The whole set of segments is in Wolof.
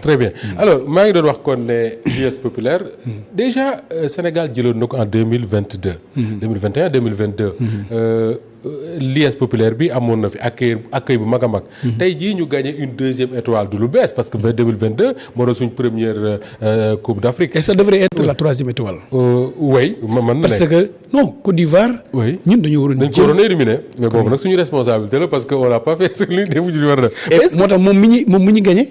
très bien alors maa ngi doon wax kon ne liesse populaire déjà Sénégal jëloon na ko en 2022 2021 2022 liesse populaire bi amoon na fi accueil bu mag a mag tey jii ñu gagné une deuxième étoile du lu bees parce que 2022 moo doon suñ première coupe d'Afrique et ça devrait être la troisième étoile oui man parce que non Côte d'Ivoire ñun dañu waroon dañ ko waroon éliminer mais boobu nag suñu responsabilité la parce que on n'a pas fait ce que li defu ñu war a def moo tax moom mi ñu gagné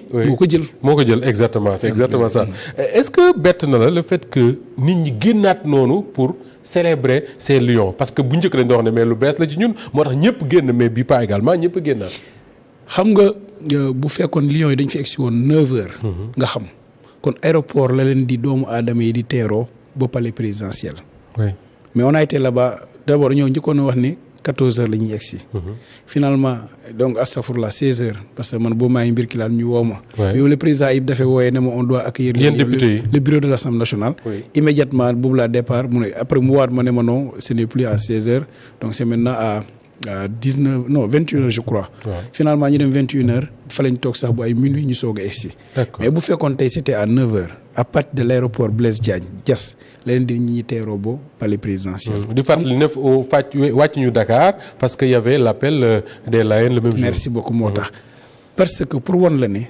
moo ko jël exactement c'est exactement ça est-ce que bett na la le fait que nit ñi génnaat noonu pour célébrer ces lions parce que bu njëkk dañ doon wax ne mais lu bees la ci ñun moo tax ñëpp génn mais bii pas également ñëpp a génnaat. xam nga bu fekkoon lions yi dañ fi egsi woon 9h. nga xam kon aéroport la leen di doomu aadama yi di teeroo ba palais présidentiel. oui mais on a été là-bas d'abord ñoo njëkkoon a wax ni 14h la ñuy egsi. finalement donc astafurlah 16h parce que man boo maa ngi mbir ki laan ñu woo ma. yow le président Ayib dafay wooyee ne ma on doit accueillir. le bureau de l'Assemblée nationale. immédiatement boobu laa départ mu ne après mu waat ma ne ma non ce n'est plus à 16h donc c'est maintenant à 21h je crois. finalement ñu dem 21h fa lañ toog sax bu ay minuit ñu soog a egsi. mais bu fekkoon tey c'était à 9h à partir de l'aéroport Blaise Diagne Diass la leen di ñi teeroo bo palais présidentiel. di fàttali ne wàcc ñu Dakar parce que y avait l'appel des Layènes le même jour. merci beaucoup moo tax parce que pour won la ne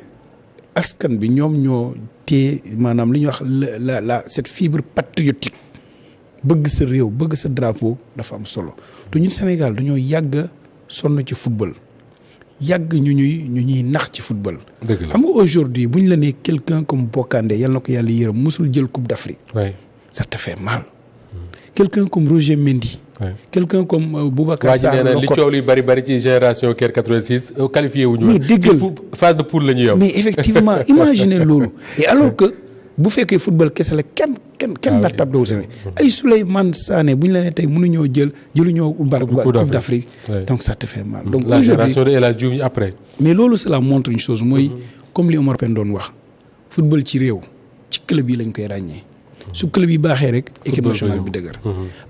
askan bi ñoom ñoo téye maanaam li ñuy wax la cette fibre patriotique bëgg sa réew bëgg sa drapeau dafa am solo te ñun Sénégal dañoo yàgg sonn ci football yàgg ñu ñuy nax ci football. dëgg la xam nga aujourd'hui bu ñu la nee quelqu'un comme Bokandé yal na ko yàlla yërëm musul jël coupe d'Afrique. ça te fait mal. quelqu'un comme Roger Mendy. quelqu'un comme Boubacar Sarr waa ji nee na li coow li bari ci génération Caire 86 qualifié wu ñu. mais déggal phase de poule la ñuy am. mais effectivement imaginez loolu. et alors que bu fekkee football kese la kenn la table wu sene ay Souleymane Sané bu ñu la nee tey mënuñoo jëluñoo coupe d'Afrique. donc ça te fait mal. donc la génération de El Hadji Diouf après. mais loolu cela montre une chose mooy comme li Omar Pène doon wax football ci réew ci club yi lañ koy ràññee. su club yi baaxee rek équipe nationale bi dëgër.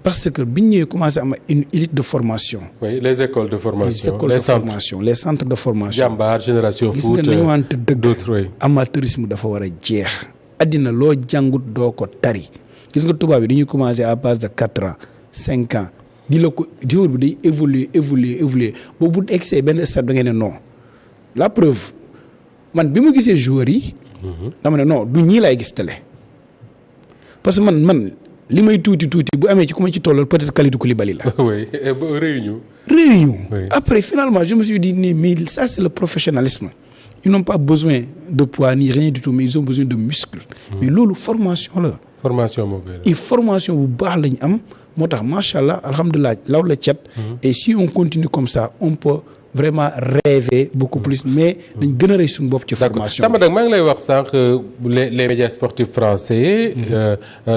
parce que biñ ñëwee commencé am une élite de formation. oui les écoles de formation les centres de formation. Jàmbaar génération foot gis nga nañu wante dëgg amateurisme dafa war a jeex. addina loo jàngut doo ko tari gis nga tubaab yi dañuy commencer à base de 4 ans 5 ans di la ko joueur bi day évoluer boobu bu egsee benn stade da ngeen ne non la preuve man bi ma gisee joueurs yi. dama ne non du ñii laay gis télé. parce que man li may tuuti bu amee ci ku ma ci tollal peut-être Kalidou Koulibaly la. oui réunion. Après finalement je me suis dit mais ça c'est le professionnalisme. Ils n'ont pas besoin de poids ni rien du tout mais ils ont besoin de muscles. mais loolu formation la. formation moo koy formation bu baax lañ am moo tax macha allah alhamdulilah law la cat. et si on continue comme ça on peut vraiment rêver beaucoup plus mais dañ gën a rëy suñu bopp ci formation. Samba nag maa ngi lay wax sànq les médias sportifs français.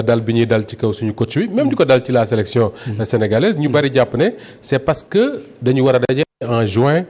dal bi ñuy dal ci kaw suñu coach bi même di ko dal ci la sélection sénégalaise ñu bari jàpp ne c'est parce que dañu war a daje en juin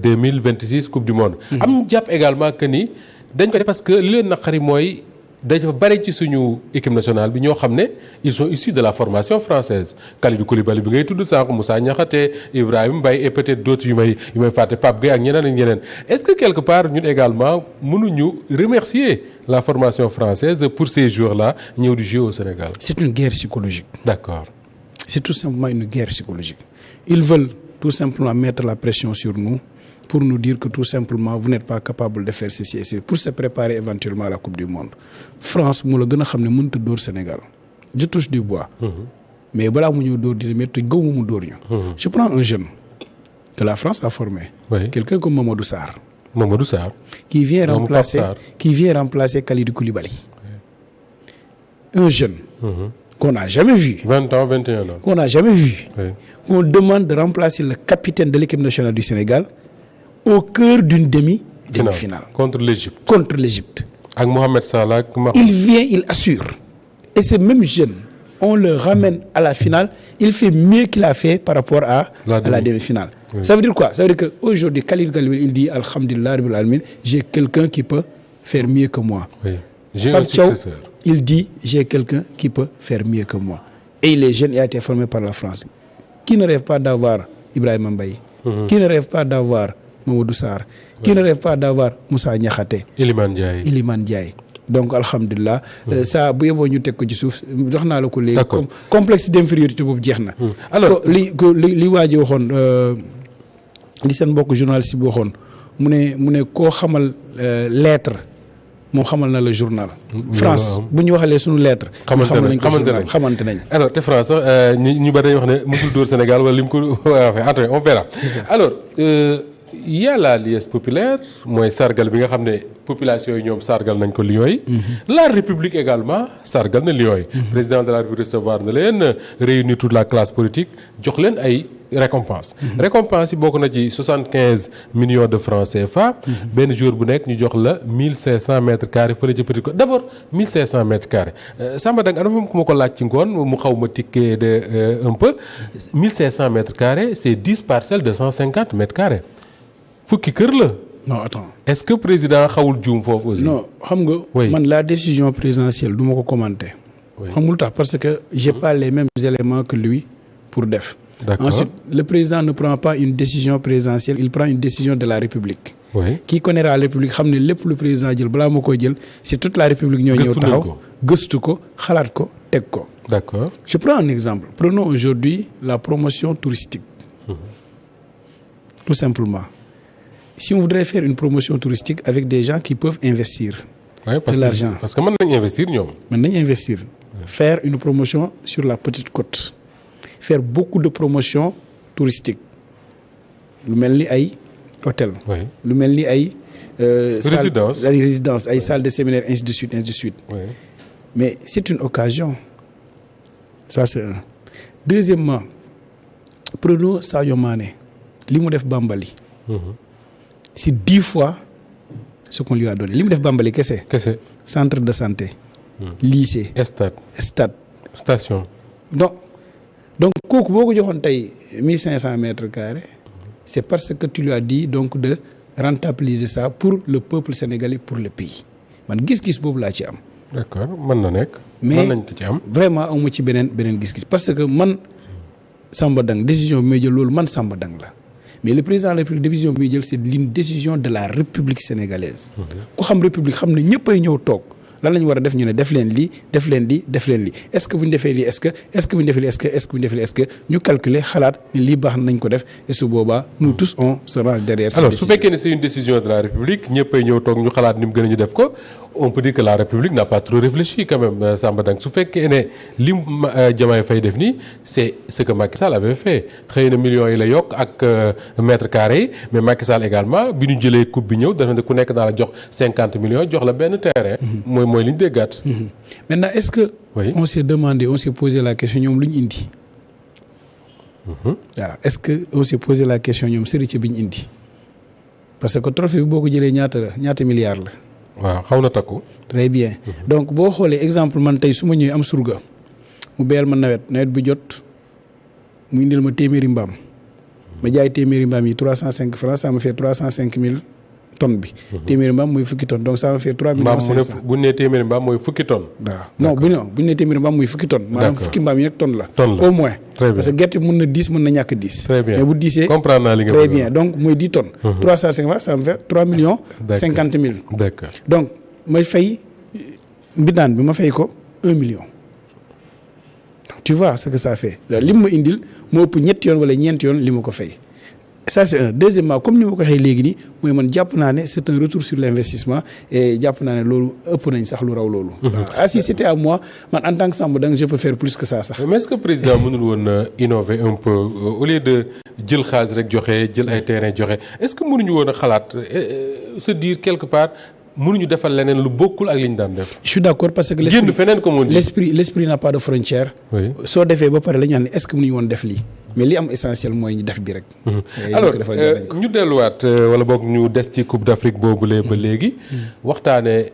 2026 coupe du monde. am ñu jàpp également que ni dañ ko def parce que li leen naqari mooy dafa bari ci suñu équipe nationale bi ñoo xam ne ils sont issus de la formation française Kalidou Koulibaly bi ngay tudd sànq Moussa Niakhaté Ibrahima Mbaye et peut-être d'autres yu may fàtte Pape Gueye ak ñeneen est-ce que quelque part ñun également mënuñu remercier la formation française pour ces joueurs-là ñëw di jouer au Sénégal. c'est une guerre psychologique. d'accord. c'est tout simplement une guerre psychologique. Ils veulent tout simplement mettre la pression sur nous pour nous dire que tout simplement vous n'êtes pas capable de faire ceci et ceci pour se préparer éventuellement à la Coupe du Monde. France moo la gën a xam ne mënut a dóor Sénégal je touche du bois. mais balaa mu ñëw dóor dina métti gaw mu dóor ñu. je prends un jeune que la France a formé. quelqu'un comme Mamadou Sarr. qui vient remplacer Kalidou Koulibaly. un jeune. qu'on n'a jamais vu. 20 ans, 21 ans. Qu'on n'a jamais vu. Qu'on demande de remplacer le capitaine de l'équipe nationale du Sénégal au cœur d'une demi-finale. Contre l'Égypte. Avec Mohamed Salah. Il vient, il assure. Et ce même jeune, on le ramène à la finale. Il fait mieux qu'il a fait par rapport à la demi-finale. Ça veut dire quoi? Ça veut dire qu'aujourd'hui, Khalid Galwil, il dit Alhamdulillah, j'ai quelqu'un qui peut faire mieux que moi. J'ai un successeur. Il dit j'ai quelqu'un qui peut faire mieux que moi. Et il est jeune et a été formé par la France. Qui ne rêve pas d'avoir Ibrahima Mbaye? Qui ne rêve pas d'avoir Mamadou Sarr? Qui ne rêve pas d'avoir Moussa Niakhaté, Iliman Ndiaye. Donc alhamdulilah ça bu yeboo ñu teg ko ci suuf jox naa la ko léegi. Complexe d'infériorité boobu jeex na. Alors li waa ji waxoon li seen mbokk journaliste bi waxoon mu ne koo xamal lettre moom xamal na la journal. France bu ñu waxalee suñu lettre. xamante nañ. alors te France ñu bari dañuy wax ne musul dóor Sénégal wala lim ko waxee on verra. Alors il y a la liesse populaire mooy sargal bi nga xam ne population yi ñoom sargal nañ ko Lions yi. La République également sargal na Lions yi. Président de la République recevoir na leen réunir toute la classe politique jox leen ay récompense récompense yi bokk na ci 75 millions de francs CFA. benn jour bu nekk ñu jox la 1500 mètres carrés fële ci Petite Côte d'abord 1500 mètres carrés Samba Dang ana moom ku ma ko laaj ci ngoon mu xaw ma tikkee de un peu 1500 mètres carrés c'est 10 parcelles de 150 mètres carrés. fukki kër la. non attends. est-ce que président xawul juum foofu aussi. non xam nga. man la décision présidentielle du ma ko commenter. xam nga lu tax parce que j'ai pas les mêmes éléments que lui pour def. D'accord. Ensuite le président ne prend pas une décision présidentielle il prend une décision de la République. oui qui connaît la République xam ne lépp lu président jël balaa ma koy jël c'est toute la République ñoo ñëw taxaw gëstu ko xalaat ko teg ko. d'accord. Je prends un exemple. Prenons aujourd'hui la promotion touristique. Tout simplement. Si on voudrait faire une promotion touristique avec des gens qui peuvent investir de l'argent. Parce que mën nañ investir ñoom. Mën nañ investir. Faire une promotion sur la Petite Côte. Faire beaucoup de promotion touristique. Lu mel ni ay hôtel. Lu mel ni ay résidence ay salles de séminaire ainsi de suite ainsi de suite. Mais c'est une occasion. Ça c'est un. Deuxièmement, prenons Sadio Mané. Li mu def Bambali. C'est 10 fois ce qu'on lui a donné. Li mu def Bambali kese. Centre de santé. Lycée. Stade. Station. Donc kooku boo ko joxoon tey 1500 mètres carrés c'est parce que tu lui as dit donc de rentabiliser ça pour le peuple sénégalais pour le pays man gis-gis boobu laa ci am. D'accord mën na nekk. mais mën nañ ko ci am. vraiment amu ci beneen gis-gis parce que man Samba Dang décision bi may jël loolu man Samba Dang la mais le président de la République décision bi muy jël c'est une décision de la République sénégalaise. ku xam République xam ne ñëpp ay ñëw toog. lan la ñu war a def ñu ne def leen lii def leen lii def leen lii est-ce que bu ñu defee lii est-ce que bu ñu defee lii est-ce que bu ñu defee lii est-ce que ñu calculer xalaat ne lii baax nañ ko def et su boobaa nous tous on se range derrière cette décision. Alors su fekkee ne c'est une décision de la République ñëppay ñëw toog ñu xalaat ni mu gën a ñu def ko on peut dire que la République n'a pas trop réfléchi quand même Samba Dang su fekkee ne li Diomaye Faye def nii c'est ce que Macky Sall avait fait xëy na millions yi la yokk ak mètres carrés yi mais Macky Sall également bi ñu jëlee coupe bi ñëw dafa ne ku nekk naa la jox 50 millions jox la benn terrain. mooy li ñu déggaat. Maintenant est-ce que. Oui. On s'est demandé on s'est posé la question ñoom lu ñu indi. waaw est-ce que on s'est posé la question ñoom sëriñ bi ñu indi parce que trophée bi boo ko jëlee ñaata milliards la. waaw xaw na takku. très bien donc boo xoolee exemple man tey su ma ñëwee am surga mu beyal ma nawet bi jot mu indil ma téeméeri mbaam ma jaay téeméeri mbaam yi 305 francs ça me fait 305 000 tonnes bi. téeméeri mbaam mooy fukki tonnes donc ça me fait 3 millions 500. bu ñu nee téeméeri mbaam mooy fukki tonnes. waaw non bu ñu nee téeméeri mbaam mooy fukki tonnes. maanaam fukki mbaam yi rek tonne la. au moins. très bien parce que gerte mën na 10 mën na ñàkk 10. très bien mais bu 10 comprendre naa li nga très bien donc mooy 10 tonnes. 350 ça me fait 3 millions. 50 000. d'accord donc may fay mbindaan bi ma fay ko 1 million. tu vois ce que ça fait li mu ma indil moo ëpp ñetti yoon wala ñeenti yoon li ma ko fay. ça c'est un. Deuxièmement comme ni ma ko waxee léegi nii mooy man jàpp naa ne c'est un retour sur l'investissement et jàpp naa ne loolu ëpp nañ sax lu raw loolu. ah si c'était à moi man en tant que Samba Dang je peux faire plus que ça sax. mais est-ce que président mënul woon innover un peu au lieu de jël xaalis rek joxe jël ay terrain joxe est-ce que mënuñu woon a xalaat se dire quelque part mënuñu defal leneen lu bokkul ak li ñu daan def. je suis d'accord parce que génn feneen comme on dit. l'esprit n'a pas de frontière. oui soo defee ba pare la ñu wax ne est-ce que mënuñu woon def lii. mais li am essentiel mooy ñu def bi rek. alors ñu delluwaat wala boog ñu des ci Coupe d'Afrique boobule ba léegi. waxtaanee